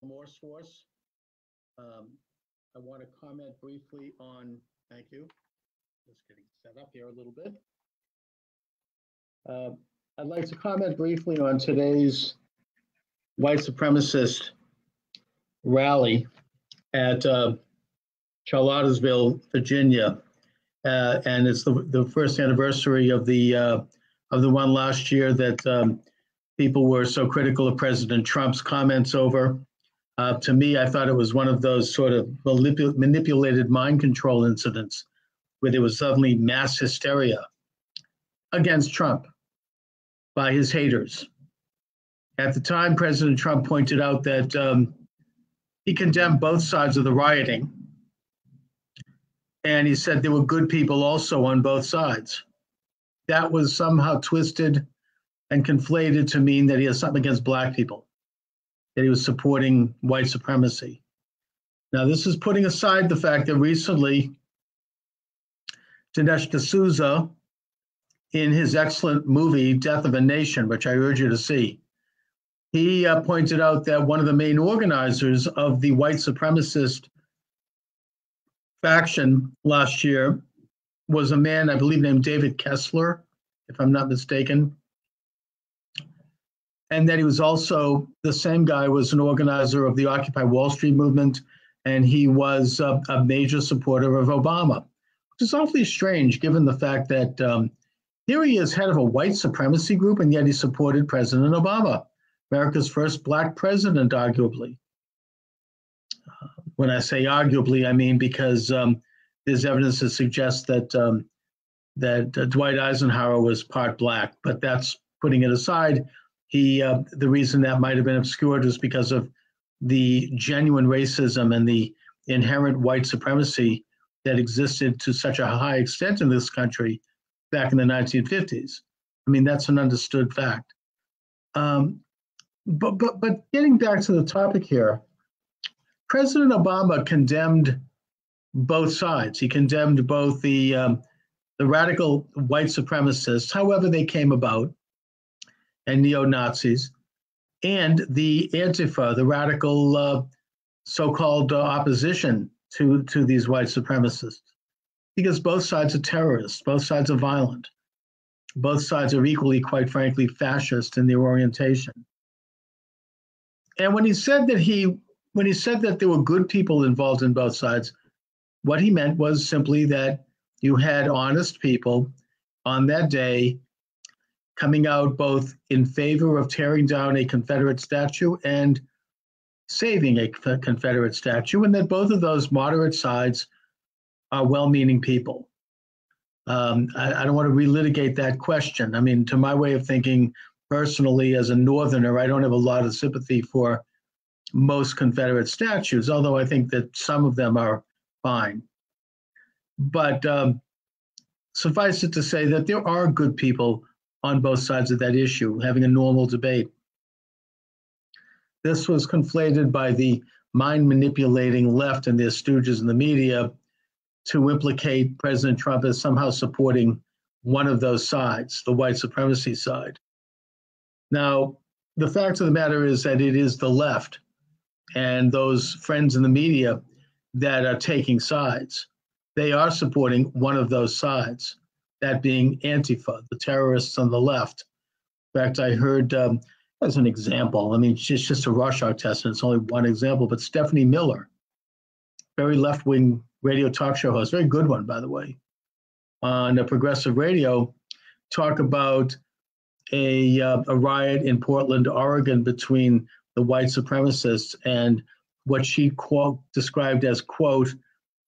Morse Force. I want to comment briefly on, thank you, just getting set up here a little bit. I'd like to comment briefly on today's white supremacist rally at Charlottesville, Virginia, and it's the first anniversary of the one last year that people were so critical of President Trump's comments over. To me, I thought it was one of those sort of manipulated mind control incidents where there was suddenly mass hysteria against Trump by his haters. At the time, President Trump pointed out that he condemned both sides of the rioting, and he said there were good people also on both sides. That was somehow twisted and conflated to mean that he has something against Black people, that he was supporting white supremacy. Now, this is putting aside the fact that recently, Dinesh D'Souza, in his excellent movie, Death of a Nation, which I urge you to see, he pointed out that one of the main organizers of the white supremacist faction last year was a man, I believe, named David Kessler, if I'm not mistaken. And that he was also, the same guy was an organizer of the Occupy Wall Street movement, and he was a major supporter of Obama, which is awfully strange given the fact that here he is head of a white supremacy group, and yet he supported President Obama, America's first Black president, arguably. When I say arguably, I mean because there's evidence to suggest that Dwight Eisenhower was part Black, but that's putting it aside. The reason that might have been obscured was because of the genuine racism and the inherent white supremacy that existed to such a high extent in this country back in the 1950s. I mean, that's an understood fact. But getting back to the topic here, President Obama condemned both sides. He condemned both the radical white supremacists, however they came about, and neo-Nazis, and the Antifa, the radical so-called opposition to these white supremacists. Because both sides are terrorists, both sides are violent, both sides are equally, quite frankly, fascist in their orientation. And when he said that there were good people involved in both sides, what he meant was simply that you had honest people on that day coming out both in favor of tearing down a Confederate statue and saving a Confederate statue, and that both of those moderate sides are well-meaning people. I don't want to relitigate that question. I mean, to my way of thinking, personally, as a Northerner, I don't have a lot of sympathy for most Confederate statues, although I think that some of them are fine. But suffice it to say that there are good people on both sides of that issue, having a normal debate. This was conflated by the mind-manipulating left and their stooges in the media to implicate President Trump as somehow supporting one of those sides, the white supremacy side. Now, the fact of the matter is that it is the left and those friends in the media that are taking sides. They are supporting one of those sides, that being Antifa, the terrorists on the left. In fact, I heard, as an example, I mean, it's just a Rorschach test, and it's only one example, but Stephanie Miller, very left-wing radio talk show host, very good one, by the way, on a progressive radio, talk about a riot in Portland, Oregon, between the white supremacists and what she described as, quote,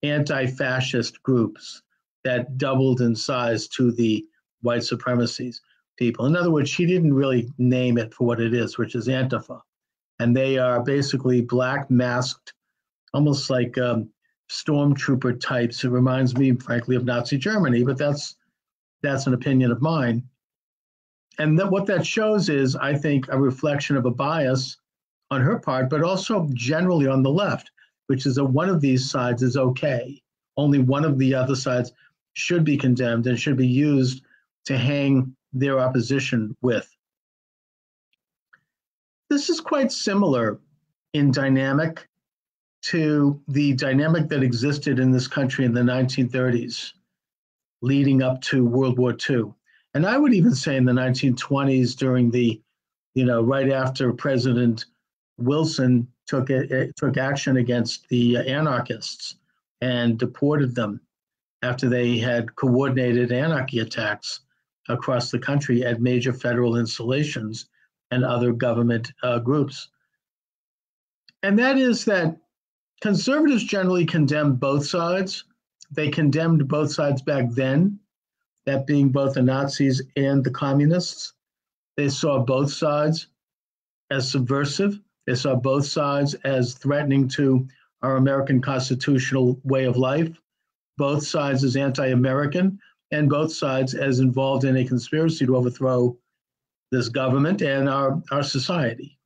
anti-fascist groups that doubled in size to the white supremacies people. In other words, she didn't really name it for what it is, which is Antifa. And they are basically black masked, almost like stormtrooper types. It reminds me, frankly, of Nazi Germany, but that's an opinion of mine. And what that shows is, I think, a reflection of a bias on her part, but also generally on the left, which is that one of these sides is okay. Only one of the other sides should be condemned and should be used to hang their opposition with. This is quite similar in dynamic to the dynamic that existed in this country in the 1930s, leading up to World War II. And I would even say in the 1920s, during the, right after President Wilson took action against the anarchists and deported them after they had coordinated anarchy attacks across the country at major federal installations and other government groups. And that is that conservatives generally condemn both sides. They condemned both sides back then, that being both the Nazis and the communists. They saw both sides as subversive. They saw both sides as threatening to our American constitutional way of life, both sides as anti-American, and both sides as involved in a conspiracy to overthrow this government and our society.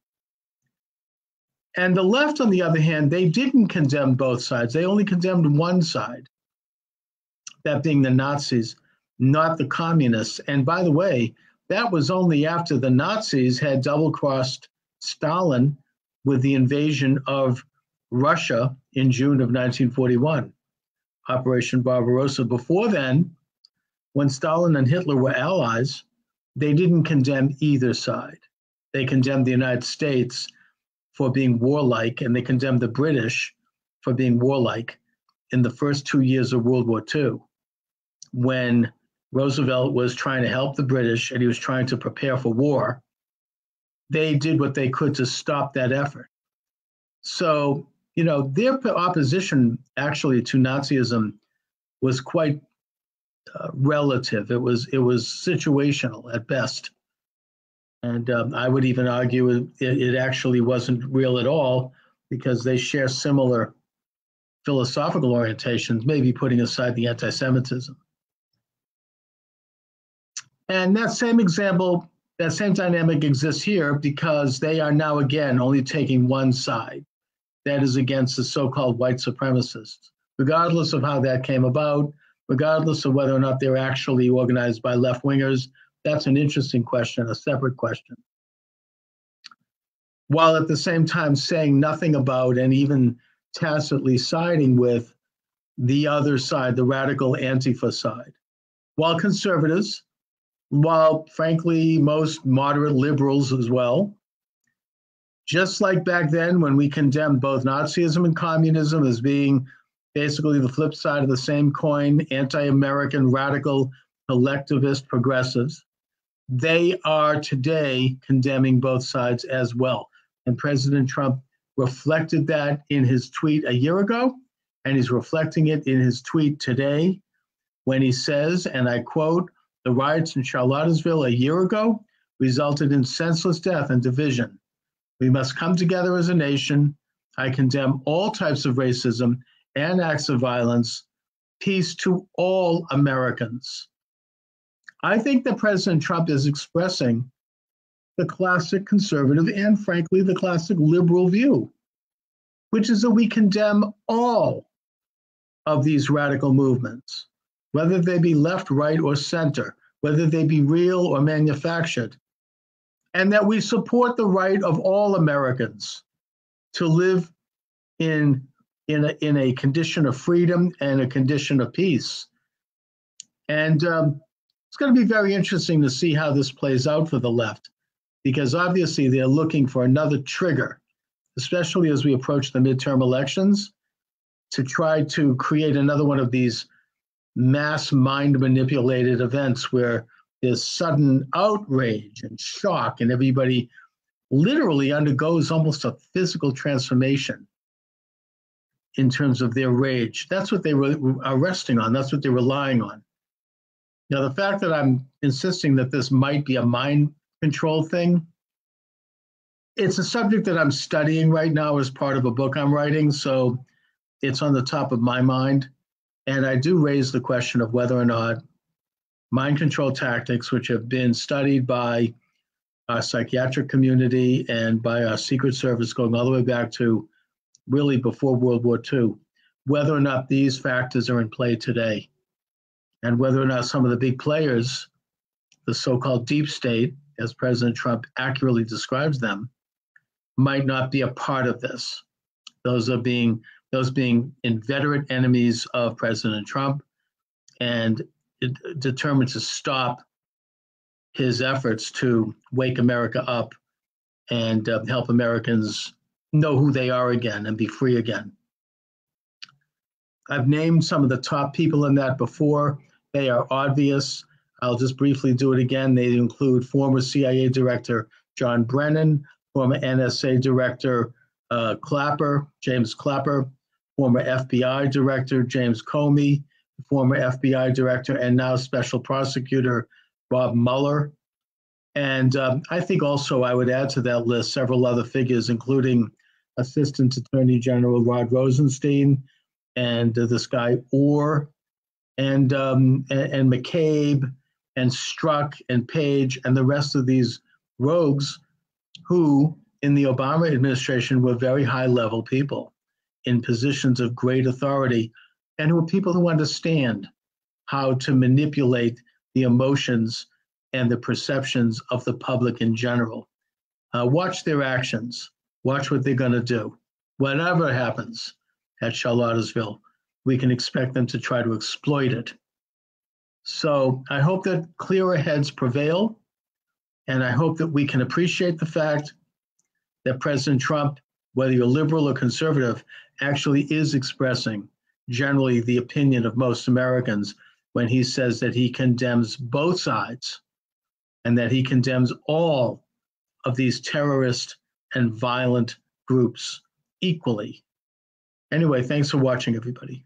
And the left, on the other hand, they didn't condemn both sides. They only condemned one side, that being the Nazis, not the communists. And by the way, that was only after the Nazis had double-crossed Stalin with the invasion of Russia in June of 1941, Operation Barbarossa. Before then, when Stalin and Hitler were allies, they didn't condemn either side. They condemned the United States for being warlike, and they condemned the British for being warlike in the first 2 years of World War II, when Roosevelt was trying to help the British and he was trying to prepare for war. They did what they could to stop that effort. So, their opposition actually to Nazism was quite relative. It was situational at best. And I would even argue it actually wasn't real at all, because they share similar philosophical orientations, maybe putting aside the anti-Semitism. And that same example, that same dynamic exists here, because they are now again only taking one side, that is against the so-called white supremacists, regardless of how that came about, regardless of whether or not they're actually organized by left-wingers. That's an interesting question, a separate question. While at the same time saying nothing about and even tacitly siding with the other side, the radical Antifa side. While conservatives, while frankly most moderate liberals as well, just like back then when we condemned both Nazism and communism as being basically the flip side of the same coin, anti-American, radical, collectivist progressives, they are today condemning both sides as well. And President Trump reflected that in his tweet a year ago, and he's reflecting it in his tweet today when he says, and I quote, "The riots in Charlottesville a year ago resulted in senseless death and division. We must come together as a nation. I condemn all types of racism and acts of violence. Peace to all Americans." I think that President Trump is expressing the classic conservative and, frankly, the classic liberal view, which is that we condemn all of these radical movements, whether they be left, right, or center, whether they be real or manufactured, and that we support the right of all Americans to live in a condition of freedom and a condition of peace. And it's going to be very interesting to see how this plays out for the left, because obviously they're looking for another trigger, especially as we approach the midterm elections, to try to create another one of these mass mind manipulated events where there's sudden outrage and shock and everybody literally undergoes almost a physical transformation in terms of their rage. That's what they are resting on. That's what they're relying on. Now, the fact that I'm insisting that this might be a mind control thing, it's a subject that I'm studying right now as part of a book I'm writing, so it's on the top of my mind. And I do raise the question of whether or not mind control tactics, which have been studied by our psychiatric community and by our Secret Service going all the way back to really before World War II, whether or not these factors are in play today, and whether or not some of the big players, the so-called deep state, as President Trump accurately describes them, might not be a part of this. Those being inveterate enemies of President Trump and determined to stop his efforts to wake America up and help Americans know who they are again and be free again. I've named some of the top people in that before. They are obvious. I'll just briefly do it again. They include former CIA Director John Brennan, former NSA Director James Clapper, former FBI Director James Comey, former FBI Director and now Special Prosecutor Bob Mueller. And I think also I would add to that list several other figures, including Assistant Attorney General Rod Rosenstein and this guy Orr and McCabe and Strzok and Page and the rest of these rogues who in the Obama administration were very high-level people in positions of great authority and who are people who understand how to manipulate the emotions and the perceptions of the public in general. Watch their actions. Watch what they're going to do. Whatever happens at Charlottesville, we can expect them to try to exploit it. So I hope that clearer heads prevail, and I hope that we can appreciate the fact that President Trump, whether you're liberal or conservative, actually is expressing generally the opinion of most Americans when he says that he condemns both sides and that he condemns all of these terrorist and violent groups equally. Anyway, thanks for watching, everybody.